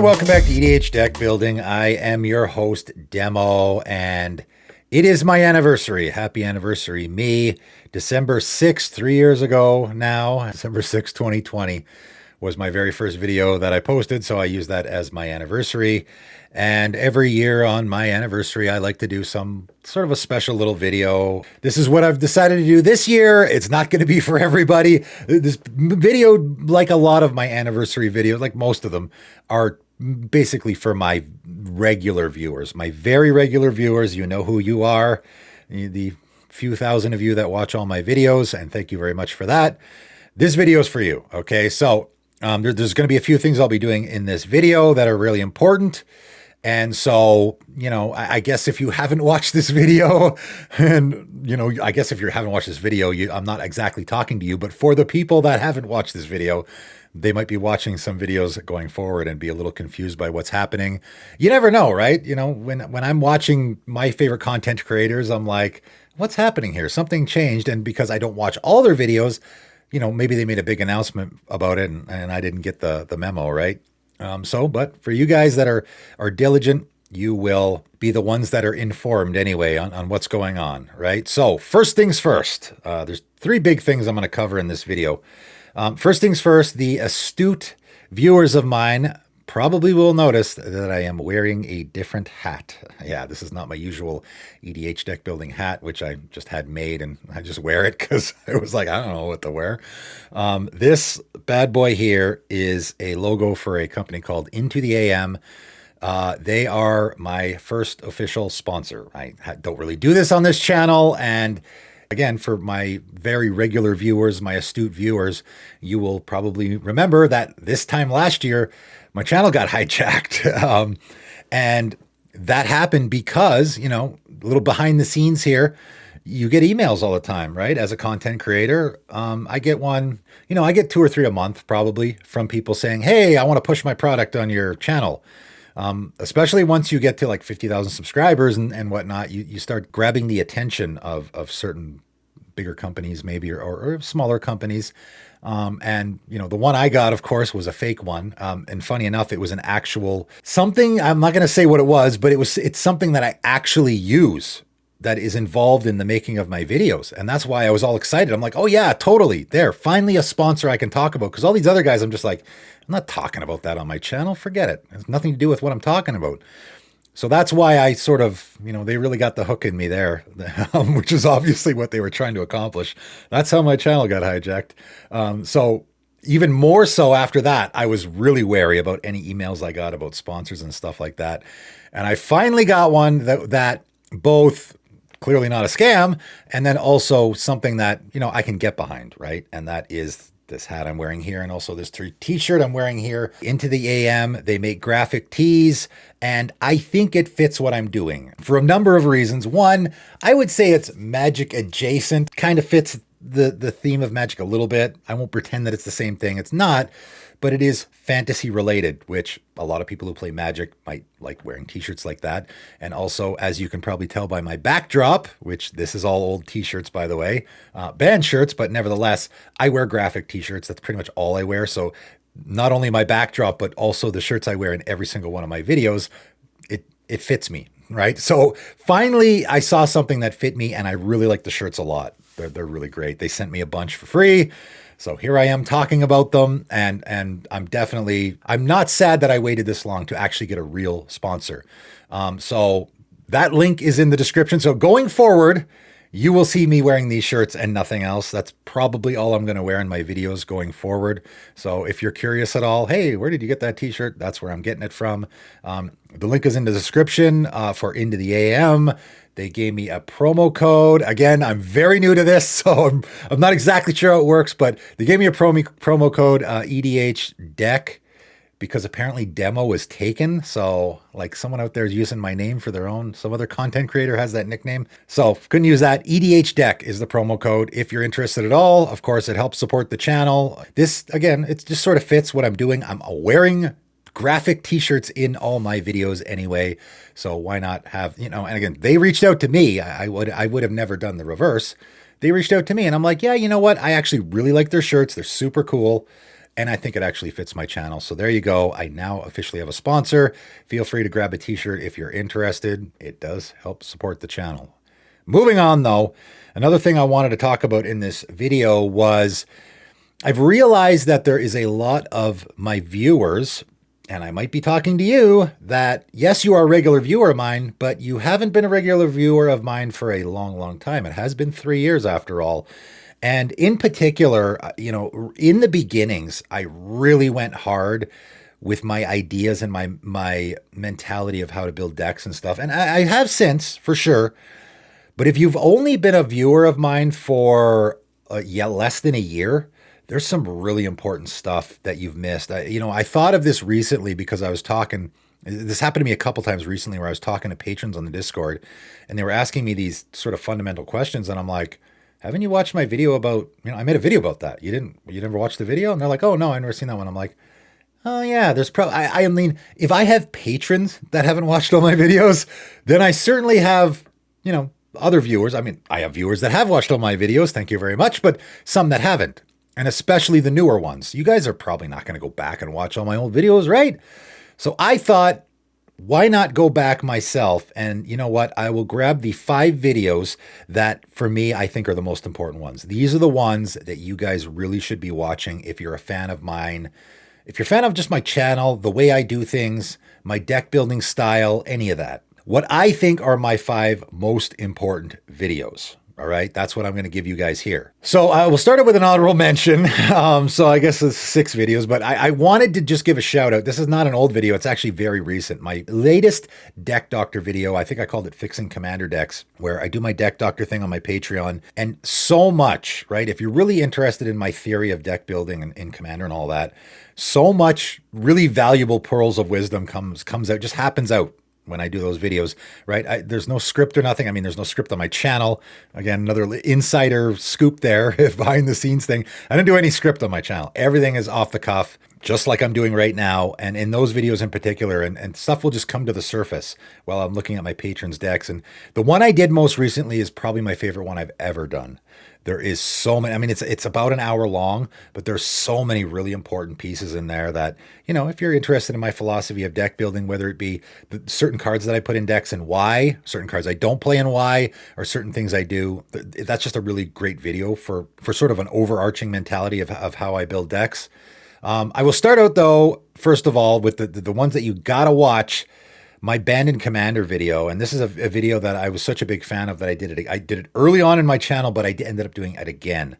welcome back to EDH Deck Building. I am your host, Demo, and it is my anniversary. Happy anniversary, me. December 6th, 3 years ago now, December 6th, 2020, was my very first video that I posted, so I use that as my anniversary. And every year on my anniversary, I like to do some sort of a special little video. This is what I've decided to do this year. It's not going to be for everybody. This video, like a lot of my anniversary videos, like most of them, are basically for my regular viewers, my very regular viewers. You know who you are, the few thousand of you that watch all my videos, and thank you very much for that. This video is for you, okay? So there's going to be a few things I'll be doing in this video that are really important. And so, you know, I guess if you haven't watched this video, and, you know, I guess if you haven't watched this video, I'm not exactly talking to you, but for the people that haven't watched this video, they might be watching some videos going forward and be a little confused by what's happening. You never know, right? You know, when I'm watching my favorite content creators, I'm like, what's happening here? Something changed. And because I don't watch all their videos, you know, maybe they made a big announcement about it and I didn't get the memo, right? But for you guys that are diligent, you will be the ones that are informed anyway on what's going on, right? So first things first, there's three big things I'm going to cover in this video. First things first, the astute viewers of mine probably will notice that I am wearing a different hat. Yeah, this is not my usual EDH deck building hat, which I just had made and I just wear it because I was like, I don't know what to wear. This bad boy here is a logo for a company called Into the AM. They are my first official sponsor. I don't really do this on this channel, and again, for my very regular viewers, my astute viewers, you will probably remember that this time last year, my channel got hijacked. And that happened because, you know, a little behind the scenes here, you get emails all the time, right? As a content creator, I get one, you know, I get 2 or 3 a month probably from people saying, hey, I want to push my product on your channel. Especially once you get to like 50,000 subscribers and whatnot, you start grabbing the attention of certain bigger companies maybe, or smaller companies. And, you know, the one I got, of course, was a fake one. And funny enough, it was an actual something. I'm not going to say what it was, but it's something that I actually use that is involved in the making of my videos. And that's why I was all excited. I'm like, oh yeah, totally. There, finally a sponsor I can talk about. Because all these other guys, I'm just like, I'm not talking about that on my channel. Forget it. It has nothing to do with what I'm talking about. So that's why I sort of, you know, they really got the hook in me there, which is obviously what they were trying to accomplish. That's how my channel got hijacked. So even more so after that, I was really wary about any emails I got about sponsors and stuff like that. And I finally got one that both clearly not a scam, and then also something that, you know, I can get behind, right? And that is this hat I'm wearing here, and also this t-shirt I'm wearing here. Into the AM, they make graphic tees, and I think it fits what I'm doing for a number of reasons. One, I would say it's Magic adjacent, kind of fits the theme of Magic a little bit. I won't pretend that it's the same thing. It's not, but it is fantasy related, which a lot of people who play Magic might like wearing t-shirts like that. And also, as you can probably tell by my backdrop, which this is all old t-shirts, by the way, band shirts, but nevertheless, I wear graphic t-shirts. That's pretty much all I wear. So not only my backdrop, but also the shirts I wear in every single one of my videos, it fits me, right? So finally, I saw something that fit me, and I really like the shirts a lot. They're really great. They sent me a bunch for free. So here I am talking about them, and I'm not sad that I waited this long to actually get a real sponsor. So that link is in the description. So going forward, you will see me wearing these shirts and nothing else. That's probably all I'm going to wear in my videos going forward. So if you're curious at all, hey, where did you get that t-shirt? That's where I'm getting it from. The link is in the description for Into the AM. They gave me a promo code. Again, I'm very new to this, so I'm not exactly sure how it works, but they gave me a promo code EDH Deck, because apparently Demo was taken. So like someone out there is using my name for their own, some other content creator has that nickname. So couldn't use that. EDH Deck is the promo code if you're interested at all. Of course, it helps support the channel. This, again, it just sort of fits what I'm doing. I'm wearing graphic t-shirts in all my videos anyway. So why not have, you know, and again, they reached out to me. I would have never done the reverse. They reached out to me and I'm like, yeah, you know what? I actually really like their shirts. They're super cool. and I think it actually fits my channel. So there you go. I now officially have a sponsor. Feel free to grab a t-shirt if you're interested. It does help support the channel. Moving on though, another thing I wanted to talk about in this video was I've realized that there is a lot of my viewers, and I might be talking to you, that yes, you are a regular viewer of mine, but you haven't been a regular viewer of mine for a long, long time. It has been 3 years after all. And in particular, in the beginnings, I really went hard with my ideas and my mentality of how to build decks and stuff. And I have since, for sure. But if you've only been a viewer of mine for less than a year, there's some really important stuff that you've missed. I thought of this recently because I was talking. This happened to me a couple times recently where I was talking to patrons on the Discord, and they were asking me these sort of fundamental questions, and I'm like, haven't you watched my video about, I made a video about that. You never watched the video? And they're like, oh no, I've never seen that one. I'm like, oh yeah, there's probably, I mean, if I have patrons that haven't watched all my videos, then I certainly have, other viewers. I mean, I have viewers that have watched all my videos. Thank you very much. But some that haven't, and especially the newer ones. You guys are probably not going to go back and watch all my old videos, right? So I thought, why not go back myself? And you know what? I will grab the 5 videos that for me, I think are the most important ones. These are the ones that you guys really should be watching if you're a fan of mine. If you're a fan of just my channel, the way I do things, my deck building style, any of that. What I think are my 5 most important videos. All right, that's what I'm going to give you guys here. So we'll start it with an honorable mention. So I guess it's 6 videos, but I wanted to just give a shout out. This is not an old video. It's actually very recent. My latest Deck Doctor video, I think I called it Fixing Commander Decks, where I do my Deck Doctor thing on my Patreon. And so much, right? If you're really interested in my theory of deck building and in Commander and all that, so much really valuable pearls of wisdom comes out, just happens out when I do those videos, right? There's no script or nothing. I mean, there's no script on my channel. Again, another insider scoop there, behind the scenes thing. I don't do any script on my channel. Everything is off the cuff, just like I'm doing right now. And in those videos in particular, and stuff will just come to the surface while I'm looking at my patrons' decks. And the one I did most recently is probably my favorite one I've ever done. There is so many, I mean, it's about an hour long, but there's so many really important pieces in there that, if you're interested in my philosophy of deck building, whether it be the certain cards that I put in decks and why, certain cards I don't play and why, or certain things I do, that's just a really great video for sort of an overarching mentality of how I build decks. I will start out though, first of all, with the ones that you gotta watch. My Banded Commander video, and this is a video that I was such a big fan of that I did it early on in my channel, but I ended up doing it again.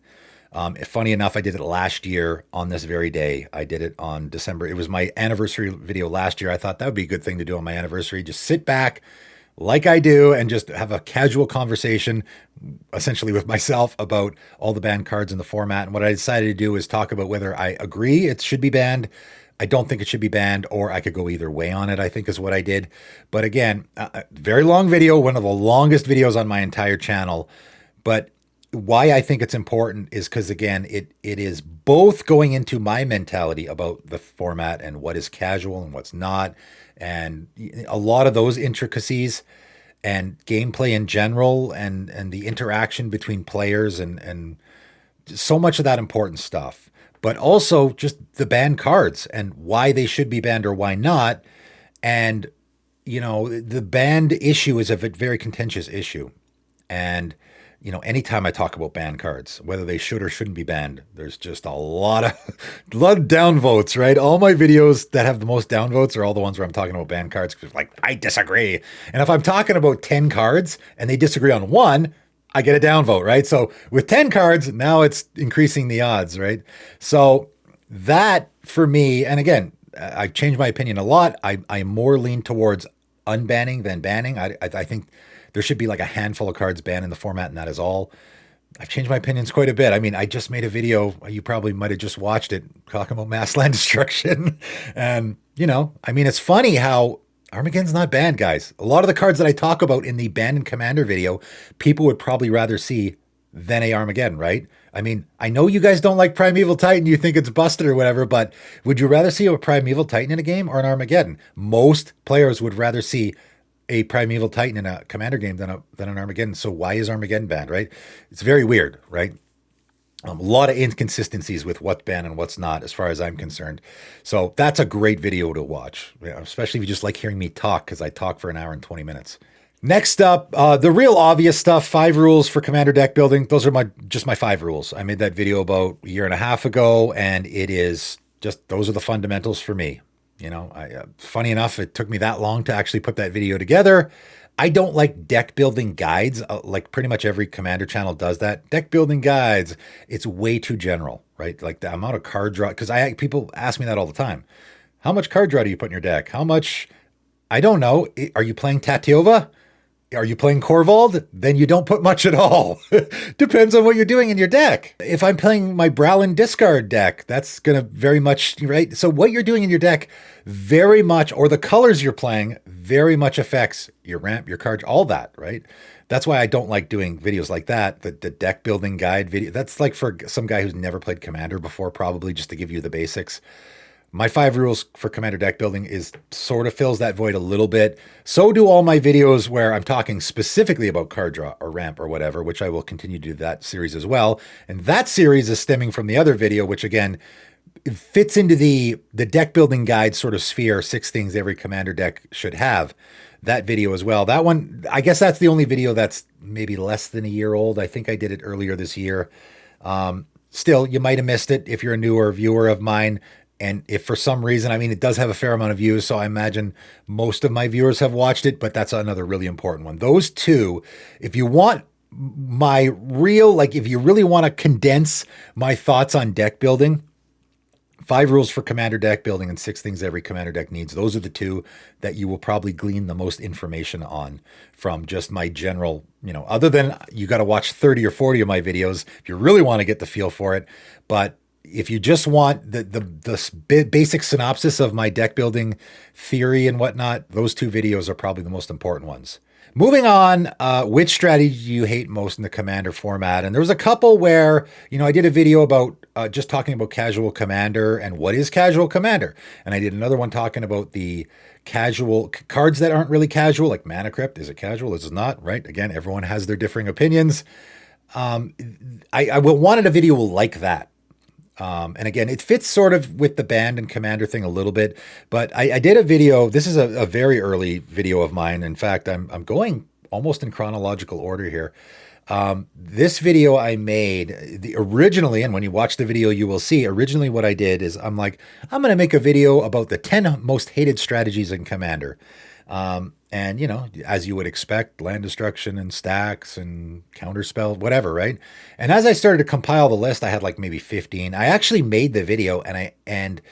Funny enough, I did it last year on this very day. I did it on December. It was my anniversary video last year. I thought that would be a good thing to do on my anniversary. Just sit back like I do and just have a casual conversation, essentially with myself, about all the banned cards in the format. And what I decided to do is talk about whether I agree it should be banned, I don't think it should be banned, or I could go either way on it, I think is what I did. But again, very long video, one of the longest videos on my entire channel. But why I think it's important is because, again, it is both going into my mentality about the format and what is casual and what's not. And a lot of those intricacies and gameplay in general and the interaction between players and so much of that important stuff. But also just the banned cards and why they should be banned or why not. And, the banned issue is a very contentious issue. And, anytime I talk about banned cards, whether they should or shouldn't be banned, there's just a lot of downvotes, right? All my videos that have the most downvotes are all the ones where I'm talking about banned cards. Because like, I disagree. And if I'm talking about 10 cards and they disagree on one, I get a downvote, right? So with 10 cards, now it's increasing the odds, right? So that for me, and again, I've changed my opinion a lot. I more lean towards unbanning than banning. I think there should be like a handful of cards banned in the format, and that is all. I've changed my opinions quite a bit. I mean, I just made a video, you probably might have just watched it, talking about mass land destruction. And, I mean, it's funny how Armageddon's not banned, guys. A lot of the cards that I talk about in the Banded Commander video, people would probably rather see than a Armageddon, right? I mean, I know you guys don't like Primeval Titan, you think it's busted or whatever, but would you rather see a Primeval Titan in a game or an Armageddon? Most players would rather see a Primeval Titan in a Commander game than an Armageddon. So why is Armageddon banned, right? It's very weird, right? A lot of inconsistencies with what's banned and what's not, as far as I'm concerned. So that's a great video to watch, especially if you just like hearing me talk, because I talk for an hour and 20 minutes. Next up, the real obvious stuff, 5 rules for Commander deck building. Those are just my 5 rules. I made that video about a year and a half ago, and it is just, those are the fundamentals for me. You know, funny enough, it took me that long to actually put that video together. I don't like deck building guides. Like pretty much every Commander channel does that. Deck building guides, it's way too general, right? Like the amount of card draw, because people ask me that all the time. How much card draw do you put in your deck? How much? I don't know. Are you playing Tatyova? Are you playing Korvold? Then you don't put much at all. Depends on what you're doing in your deck. If I'm playing my Browlin discard deck, that's going to very much, right? So what you're doing in your deck very much, or the colors you're playing, very much affects your ramp, your cards, all that, right? That's why I don't like doing videos like that. The deck building guide video, that's like for some guy who's never played Commander before, probably just to give you the basics. My 5 rules for Commander deck building is sort of fills that void a little bit. So do all my videos where I'm talking specifically about card draw or ramp or whatever, which I will continue to do that series as well. And that series is stemming from the other video, which again, fits into the deck building guide sort of sphere, 6 things every Commander deck should have. That video as well. That one, I guess that's the only video that's maybe less than a year old. I think I did it earlier this year. Still, you might have missed it if you're a newer viewer of mine. And if for some reason, I mean, it does have a fair amount of views, so I imagine most of my viewers have watched it, but that's another really important one. Those 2, if you want my real, like if you really want to condense my thoughts on deck building, 5 rules for Commander deck building and 6 things every Commander deck needs. Those are the 2 that you will probably glean the most information on from just my general, other than you got to watch 30 or 40 of my videos if you really want to get the feel for it. But if you just want the basic synopsis of my deck building theory and whatnot, those 2 videos are probably the most important ones. Moving on, which strategy do you hate most in the Commander format? And there was a couple where, I did a video about just talking about casual Commander and what is casual Commander. And I did another one talking about the casual cards that aren't really casual, like Mana Crypt. Is it casual? Is it not? Right? Again, everyone has their differing opinions. I wanted a video like that. And again, it fits sort of with the band and Commander thing a little bit, but I did a video. This is a very early video of mine. In fact, I'm going almost in chronological order here. This video I made originally, and when you watch the video, you will see originally what I did is I'm going to make a video about the 10 most hated strategies in Commander. And, as you would expect, land destruction and stacks and counterspell, whatever, right? And as I started to compile the list, I had like maybe 15. I actually made the video, and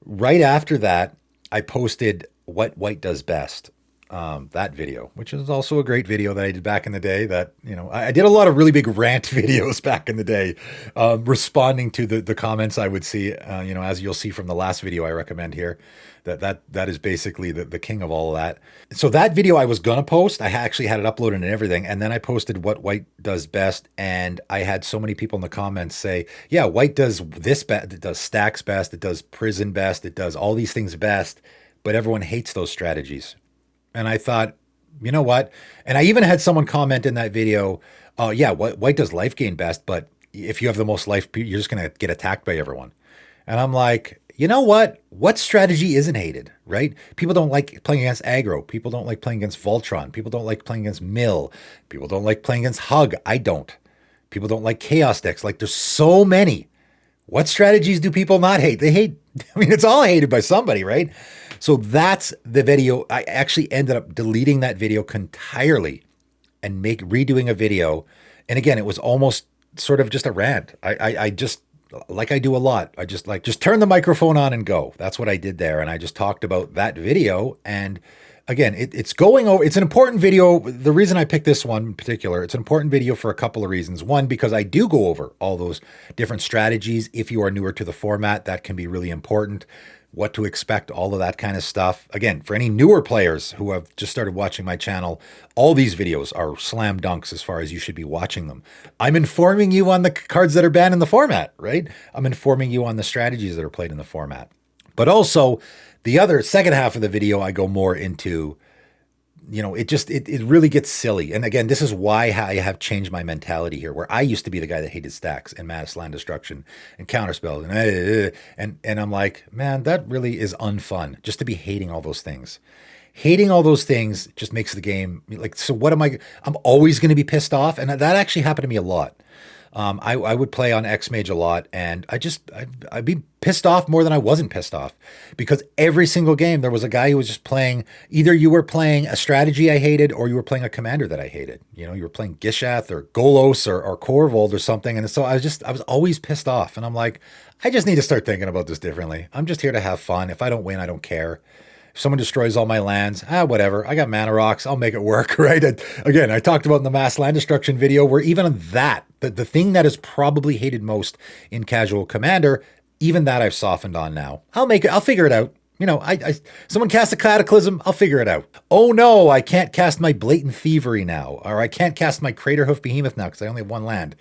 right after that, I posted what White does best. That video, which is also a great video that I did back in the day that, I did a lot of really big rant videos back in the day, responding to the comments I would see, as you'll see from the last video I recommend here, that is basically the king of all of that. So that video I was going to post, I actually had it uploaded and everything. And then I posted what White does best. And I had so many people in the comments say, yeah, White does this best. It does stacks best. It does prison best. It does all these things best, but everyone hates those strategies. And I thought, you know what? And I even had someone comment in that video, oh yeah, White does life gain best, but if you have the most life, you're just going to get attacked by everyone. And I'm like, you know what? What strategy isn't hated, right? People don't like playing against aggro. People don't like playing against Voltron. People don't like playing against Mill. People don't like playing against Hug. I don't. People don't like chaos decks. Like there's so many. What strategies do people not hate? They hate, it's all hated by somebody, right? So that's the video. I actually ended up deleting that video entirely and redoing a video. And again, it was almost sort of just a rant. I just, like I do a lot, I just turn the microphone on and go. That's what I did there. And I just talked about that video. And again, it's going over, it's an important video. The reason I picked this one in particular, it's an important video for a couple of reasons. One, because I do go over all those different strategies. If you are newer to the format, that can be really important. What to expect, all of that kind of stuff. Again, for any newer players who have just started watching my channel, all these videos are slam dunks as far as you should be watching them. I'm informing you on the cards that are banned in the format, right? I'm informing you on the strategies that are played in the format. But also, the other second half of the video, I go more into it really gets silly. And again, this is why I have changed my mentality here, where I used to be the guy that hated stacks and Mass Land Destruction and Counterspell and I'm like, man, that really is unfun just to be hating all those things. Hating all those things just makes the game like, so what am I? I'm always going to be pissed off. And that actually happened to me a lot. I would play on X Mage a lot, and I'd be pissed off more than I wasn't pissed off, because every single game there was a guy who was just playing. Either you were playing a strategy I hated, or you were playing a commander that I hated. You were playing Gishath or Golos or Korvold or something, and so I was always pissed off, and I'm like, I just need to start thinking about this differently. I'm just here to have fun. If I don't win, I don't care. If someone destroys all my lands, whatever. I got mana rocks. I'll make it work, right? Again, I talked about in the mass land destruction video where even on that, the thing that is probably hated most in casual commander, even that I've softened on now. I'll make it. I'll figure it out. Someone cast a cataclysm, I'll figure it out. Oh no, I can't cast my blatant thievery now, or I can't cast my Craterhoof Behemoth now because I only have one land.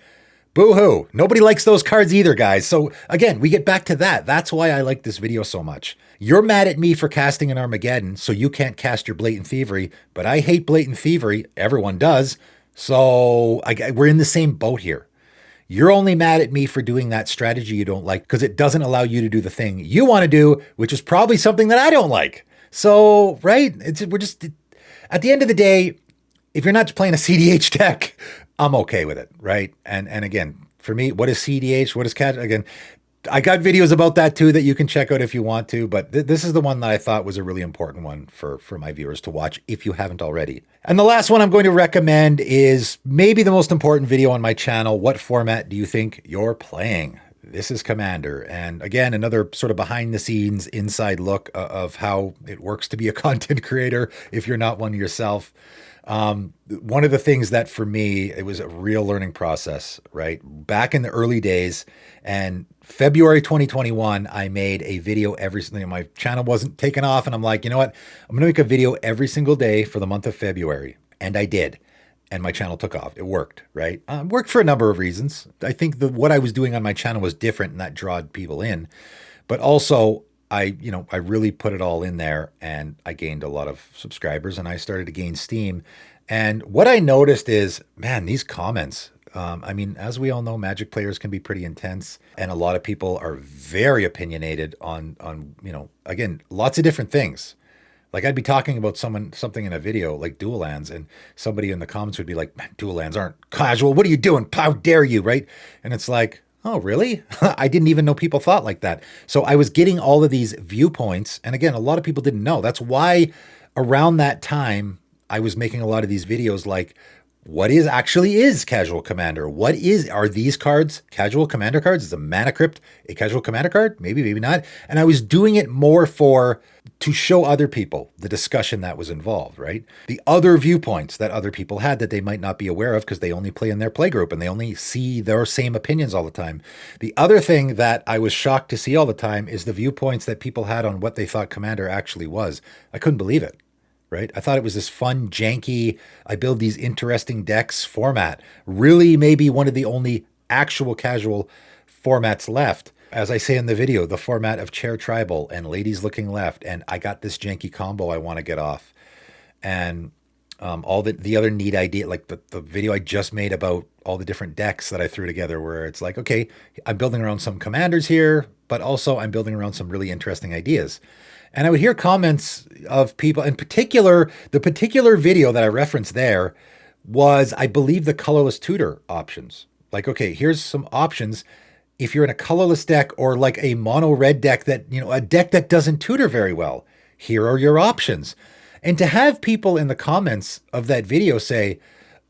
Boo-hoo. Nobody likes those cards either, guys. So again, we get back to that. That's why I like this video so much. You're mad at me for casting an Armageddon, so you can't cast your Blatant Thievery, but I hate Blatant Thievery. Everyone does. So we're in the same boat here. You're only mad at me for doing that strategy you don't like because it doesn't allow you to do the thing you want to do, which is probably something that I don't like. So, right? We're just, at the end of the day, if you're not playing a CDH deck, I'm okay with it, right? And again, for me, what is CDH? What is cat? Again, I got videos about that too that you can check out if you want to, but this is the one that I thought was a really important one for my viewers to watch if you haven't already. And the last one I'm going to recommend is maybe the most important video on my channel. What format do you think you're playing? This is Commander. And again, another sort of behind the scenes inside look of how it works to be a content creator if you're not one yourself. One of the things that for me, it was a real learning process, right? Back in the early days, and February 2021, I made a video my channel wasn't taken off, and I'm like, you know what? I'm going to make a video every single day for the month of February. And I did. And my channel took off. It worked, right? Worked for a number of reasons. I think what I was doing on my channel was different, and that drawed people in. But also, I really put it all in there, and I gained a lot of subscribers, and I started to gain steam. And what I noticed is, man, these comments, as we all know, Magic players can be pretty intense, and a lot of people are very opinionated on again, lots of different things. Like I'd be talking about something in a video like dual lands, and somebody in the comments would be like, man, dual lands aren't casual. What are you doing? How dare you, right? And it's like, oh, really? I didn't even know people thought like that. So I was getting all of these viewpoints. And again, a lot of people didn't know. That's why around that time, I was making a lot of these videos like, what is Casual Commander? Are these cards Casual Commander cards? Is a Mana Crypt a Casual Commander card? Maybe, maybe not. And I was doing it more to show other people the discussion that was involved, right? The other viewpoints that other people had that they might not be aware of because they only play in their playgroup and they only see their same opinions all the time. The other thing that I was shocked to see all the time is the viewpoints that people had on what they thought Commander actually was. I couldn't believe it. Right? I thought it was this fun, janky, I build these interesting decks format. Really maybe one of the only actual casual formats left. As I say in the video, the format of Chair Tribal and Ladies Looking Left, and I got this janky combo I want to get off. And all the other neat idea, like the video I just made about all the different decks that I threw together, where it's like, okay, I'm building around some commanders here, but also I'm building around some really interesting ideas. And I would hear comments of people, in particular, the particular video that I referenced there was, I believe, the colorless tutor options. Like, okay, here's some options. If you're in a colorless deck or like a mono red deck that, a deck that doesn't tutor very well, here are your options. And to have people in the comments of that video say,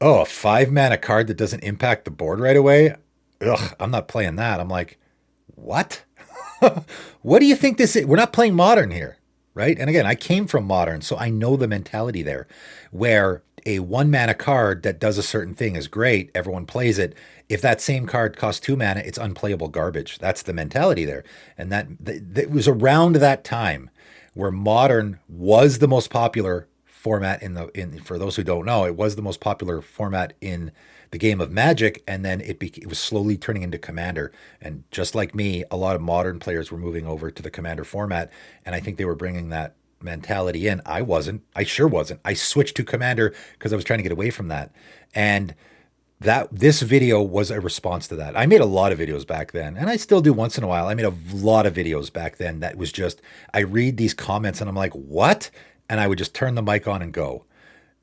oh, a 5-mana card that doesn't impact the board right away? Ugh, I'm not playing that. I'm like, what? What do you think this is? We're not playing Modern here, right? And again, I came from Modern, so I know the mentality there, where a 1-mana card that does a certain thing is great. Everyone plays it. If that same card costs 2 mana, it's unplayable garbage. That's the mentality there. And that was around that time where Modern was the most popular format for those who don't know, it was the most popular format in the game of Magic, and then it was slowly turning into Commander. And just like me, a lot of Modern players were moving over to the Commander format, and I think they were bringing that mentality in. I wasn't. I sure wasn't. I switched to Commander because I was trying to get away from that. And that this video was a response to that. I made a lot of videos back then, and I still do once in a while. I made a lot of videos back then that was just, I read these comments and I'm like, what? And I would just turn the mic on and go.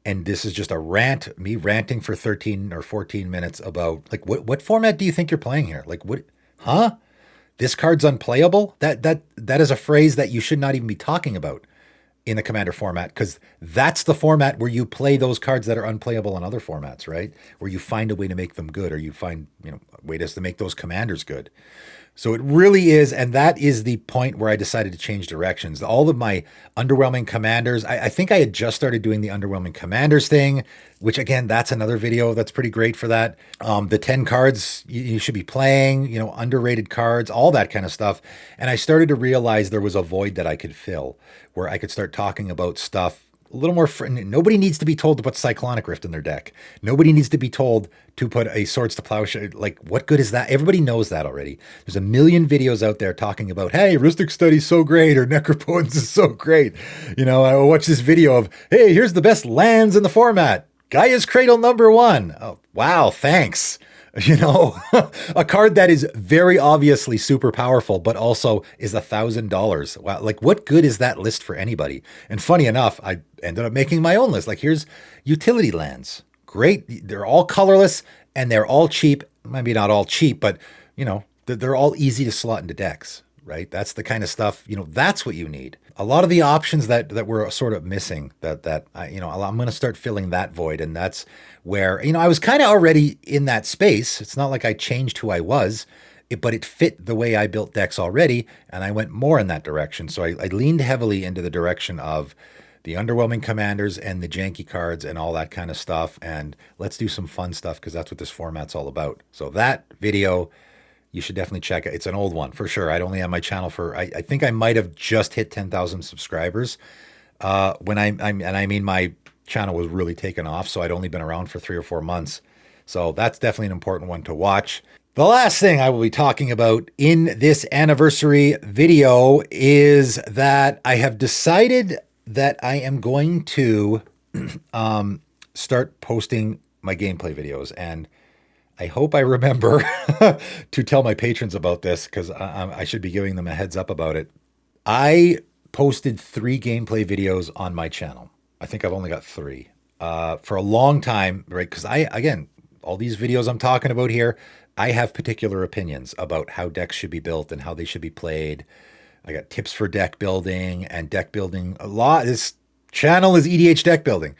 And this is just a rant, me ranting for 13 or 14 minutes about like, what format do you think you're playing here? Like, what, huh? This card's unplayable? That is a phrase that you should not even be talking about in the Commander format, because that's the format where you play those cards that are unplayable in other formats, right? Where you find a way to make them good, or you find, ways to make those commanders good. So it really is, and that is the point where I decided to change directions. All of my underwhelming commanders, I think I had just started doing the underwhelming commanders thing, which again, that's another video that's pretty great for that. The 10 cards you should be playing, underrated cards, all that kind of stuff. And I started to realize there was a void that I could fill, where I could start talking about stuff a little more. Nobody needs to be told to put Cyclonic Rift in their deck. Nobody needs to be told to put a Swords to Plowshare. Like, what good is that? Everybody knows that already. There's a million videos out there talking about, hey, Rhystic Study's so great, or Necropotence is so great. I watched this video of, hey, here's the best lands in the format. Gaia's Cradle #1. Oh, wow, thanks. A card that is very obviously super powerful, but also is $1,000. Wow, like what good is that list for anybody? And funny enough, I ended up making my own list. Like, here's utility lands. Great. They're all colorless and they're all cheap. Maybe not all cheap, but they're all easy to slot into decks, right? That's the kind of stuff, that's what you need. A lot of the options that were sort of missing that I'm going to start filling that void. And that's where, I was kind of already in that space. It's not like I changed who I was, but it fit the way I built decks already. And I went more in that direction. So I leaned heavily into the direction of the underwhelming commanders and the janky cards and all that kind of stuff. And let's do some fun stuff, because that's what this format's all about. So that video, you should definitely check it. It's an old one for sure. I'd only had my channel for, I think I might have just hit 10,000 subscribers when I mean my channel was really taken off. So I'd only been around for 3 or 4 months. So that's definitely an important one to watch. The last thing I will be talking about in this anniversary video is that I have decided that I am going to start posting my gameplay videos. And I hope I remember to tell my patrons about this, because I should be giving them a heads up about it. I posted 3 gameplay videos on my channel. I think I've only got 3 for a long time, right? Because again, all these videos I'm talking about here, I have particular opinions about how decks should be built and how they should be played. I got tips for deck building and deck building a lot. This channel is EDH deck building,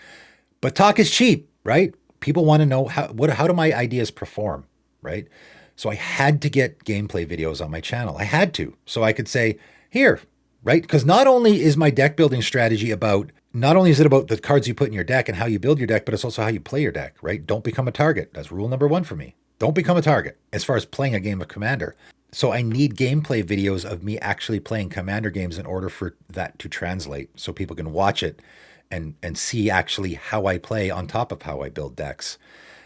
but talk is cheap, right? People want to know how do my ideas perform, right? So I had to get gameplay videos on my channel. I had to, so I could say, here, right? Because not only is my deck building strategy not only is it about the cards you put in your deck and how you build your deck, but it's also how you play your deck, right? Don't become a target. That's rule number 1 for me. Don't become a target as far as playing a game of Commander. So I need gameplay videos of me actually playing Commander games in order for that to translate, so people can watch it and see actually how I play on top of how I build decks.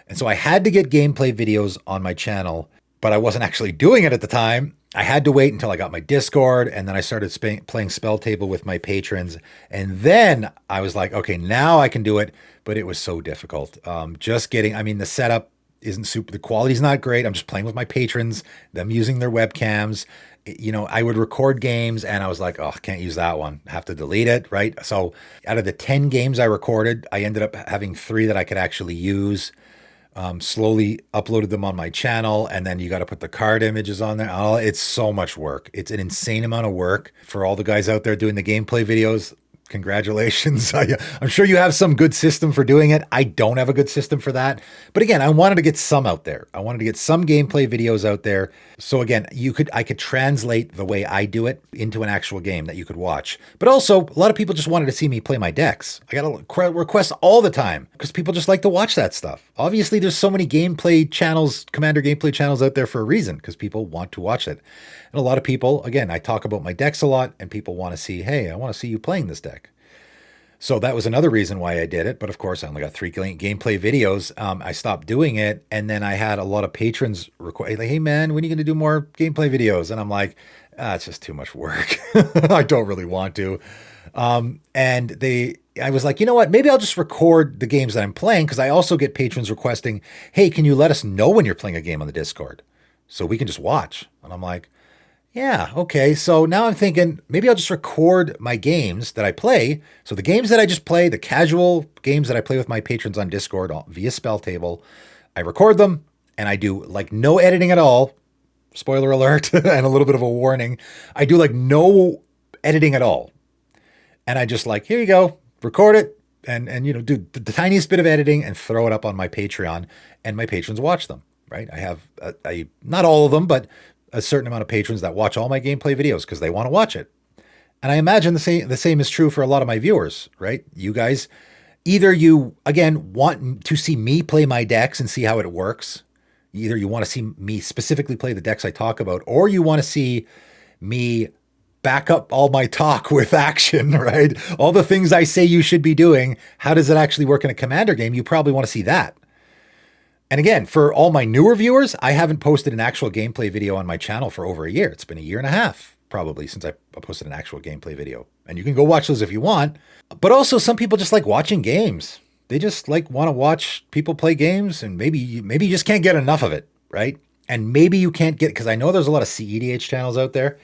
And so I had to get gameplay videos on my channel, but I wasn't actually doing it at the time. I had to wait until I got my Discord, and then I started playing Spell Table with my patrons. And then I was like, okay, now I can do it. But it was so difficult. The setup isn't super, the quality's not great. I'm just playing with my patrons, them using their webcams. I would record games and I was like, oh, I can't use that one. I have to delete it, right? So out of the 10 games I recorded, I ended up having 3 that I could actually use. Slowly uploaded them on my channel, and then you got to put the card images on there. Oh, it's so much work. It's an insane amount of work for all the guys out there doing the gameplay videos. Congratulations. I'm sure you have some good system for doing it. I don't have a good system for that. But again, I wanted to get some out there. I wanted to get some gameplay videos out there. So again, I could translate the way I do it into an actual game that you could watch. But also, a lot of people just wanted to see me play my decks. I got a request all the time because people just like to watch that stuff. Obviously, there's so many gameplay channels, Commander gameplay channels out there for a reason, because people want to watch it. And a lot of people, again, I talk about my decks a lot, and people want to see, hey, I want to see you playing this deck. So that was another reason why I did it. But of course, I only got 3 gameplay videos. I stopped doing it. And then I had a lot of patrons request, like, hey, man, when are you going to do more gameplay videos? And I'm like, it's just too much work. I don't really want to. And I was like, you know what? Maybe I'll just record the games that I'm playing because I also get patrons requesting, hey, can you let us know when you're playing a game on the Discord so we can just watch? And I'm like, yeah, okay. So now I'm thinking maybe I'll just record my games that I play. So the games that I just play, the casual games that I play with my patrons on Discord via Spell Table, I record them and I do like no editing at all. Spoiler alert, and a little bit of a warning. I do like no editing at all. And I just like, here you go, record it and you know, do the tiniest bit of editing and throw it up on my Patreon and my patrons watch them, right? I have not all of them, but a certain amount of patrons that watch all my gameplay videos because they want to watch it. And I imagine the same is true for a lot of my viewers, right? You guys, either you again want to see me play my decks and see how it works. Either you want to see me specifically play the decks I talk about, or you want to see me back up all my talk with action, right? All the things I say you should be doing. How does it actually work in a Commander game? You probably want to see that. And again, for all my newer viewers, I haven't posted an actual gameplay video on my channel for over a year. It's been a year and a half probably since I posted an actual gameplay video. And you can go watch those if you want. But also some people just like watching games. They just like want to watch people play games, and maybe you just can't get enough of it, right? And maybe you can't get, because I know there's a lot of CEDH channels out there.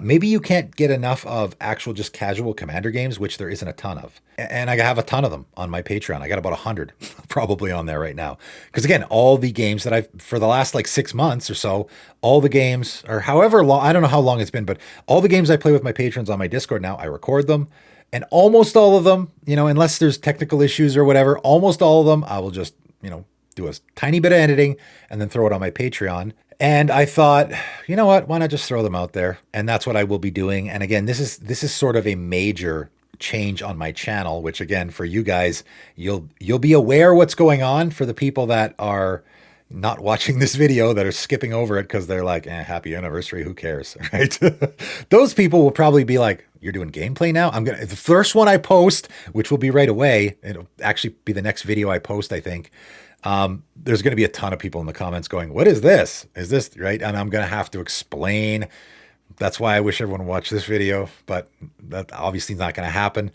Maybe you can't get enough of actual just casual Commander games, which there isn't a ton of. And I have a ton of them on my Patreon. I got about 100 probably on there right now. Because again, all the games that I've, for the last like 6 months or so, all the games, or however long, I don't know how long it's been, but all the games I play with my patrons on my Discord now, I record them. And almost all of them, you know, unless there's technical issues or whatever, almost all of them, I will just, you know, do a tiny bit of editing and then throw it on my Patreon. And I thought, you know what? Why not just throw them out there? And that's what I will be doing. And again, this is sort of a major change on my channel, which again, for you guys, you'll be aware what's going on. For the people that are not watching this video, that are skipping over it because they're like, happy anniversary, who cares, right? Those people will probably be like, you're doing gameplay now? The first one I post, which will be right away, it'll actually be the next video I post, I think. There's going to be a ton of people in the comments going, what is this? Is this right? And I'm going to have to explain. That's why I wish everyone watched this video, but that obviously is not going to happen.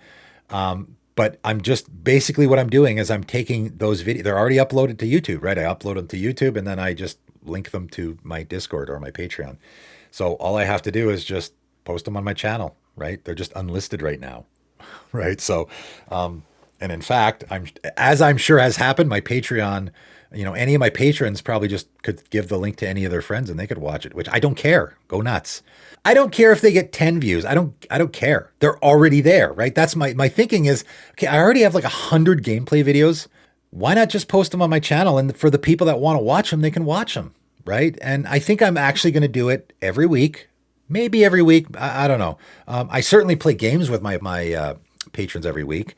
But I'm just basically what I'm doing is I'm taking those videos. They're already uploaded to YouTube, right? I upload them to YouTube and then I just link them to my Discord or my Patreon. So all I have to do is just post them on my channel, right? They're just unlisted right now, right? So, and in fact, as I'm sure has happened, my Patreon, you know, any of my patrons probably just could give the link to any of their friends and they could watch it, which I don't care. Go nuts. I don't care if they get 10 views. I don't care. They're already there, right? That's my thinking is, okay, I already have like 100 gameplay videos. Why not just post them on my channel? And for the people that want to watch them, they can watch them, right? And I think I'm actually going to do it every week, maybe every week. I don't know. I certainly play games with my patrons every week.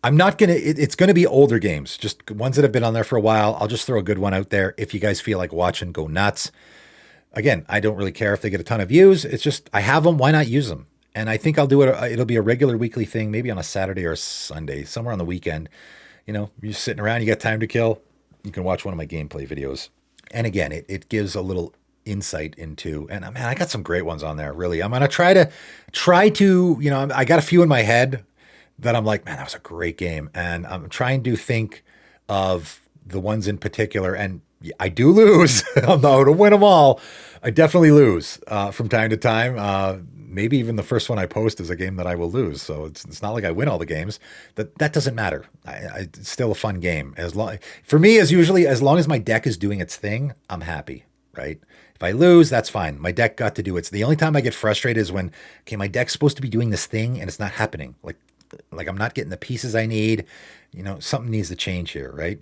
I'm not going to, it's going to be older games, just ones that have been on there for a while. I'll just throw a good one out there. If you guys feel like watching, go nuts. Again, I don't really care if they get a ton of views. It's just, I have them. Why not use them? And I think I'll do it. It'll be a regular weekly thing, maybe on a Saturday or a Sunday, somewhere on the weekend. You know, you're just sitting around, you got time to kill. You can watch one of my gameplay videos. And again, it gives a little insight into, and man, I got some great ones on there. Really. I'm going to try to, you know, I got a few in my head that I'm like, man, that was a great game. And I'm trying to think of the ones in particular. And I do lose. I'm not going to win them all. I definitely lose from time to time. Maybe even the first one I post is a game that I will lose. So it's not like I win all the games. That doesn't matter. It's still a fun game. For me, as long as my deck is doing its thing, I'm happy, right? If I lose, that's fine. My deck got to do its. The only time I get frustrated is when, okay, my deck's supposed to be doing this thing and it's not happening. Like I'm not getting the pieces I need. You know, something needs to change here, right?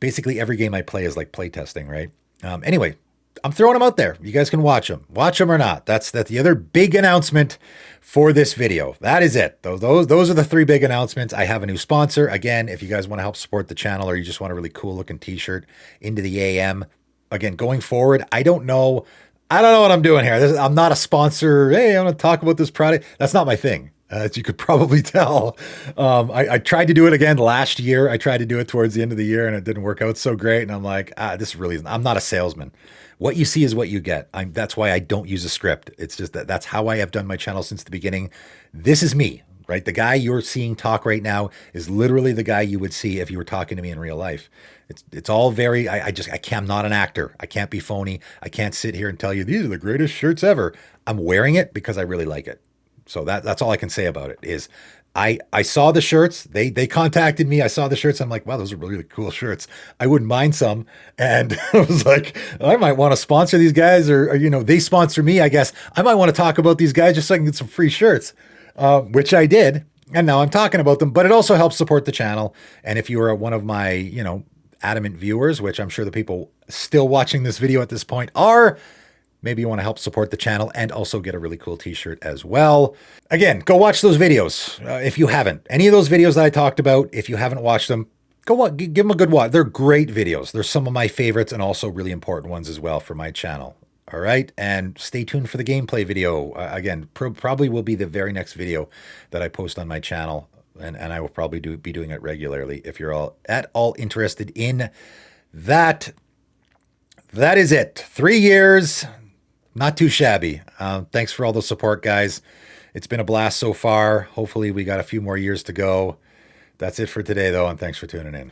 Basically, every game I play is like play testing, right? Anyway, I'm throwing them out there. You guys can watch them. Watch them or not. That's the other big announcement for this video. That is it. Those are the 3 big announcements. I have a new sponsor. Again, if you guys want to help support the channel or you just want a really cool looking t-shirt, Into the AM. Again, going forward, I don't know what I'm doing here. I'm not a sponsor. Hey, I want to talk about this product. That's not my thing. As you could probably tell. I tried to do it again last year. I tried to do it towards the end of the year and it didn't work out so great. And I'm like, this really isn't. I'm not a salesman. What you see is what you get. That's why I don't use a script. It's just that's how I have done my channel since the beginning. This is me. right? The guy you're seeing talk right now is literally the guy you would see if you were talking to me in real life. It's all very, I can't, I'm not an actor. I can't be phony. I can't sit here and tell you these are the greatest shirts ever. I'm wearing it because I really like it. So that's all I can say about it is I saw the shirts. They contacted me. I saw the shirts. I'm like, wow, those are really cool shirts. I wouldn't mind some. And I was like, I might want to sponsor these guys or, you know, they sponsor me, I guess. I might want to talk about these guys just so I can get some free shirts, which I did. And now I'm talking about them, but it also helps support the channel. And if you are one of my, you know, adamant viewers, which I'm sure the people still watching this video at this point are, maybe you want to help support the channel and also get a really cool t-shirt as well. Again, go watch those videos if you haven't. Any of those videos that I talked about, if you haven't watched them, give them a good watch. They're great videos. They're some of my favorites and also really important ones as well for my channel. All right, and stay tuned for the gameplay video. Again, probably will be the very next video that I post on my channel, and I will probably be doing it regularly if you're all at all interested in that. That is it. 3 years, not too shabby. Thanks for all the support, guys. It's been a blast so far. Hopefully we got a few more years to go. That's it for today, though, and thanks for tuning in.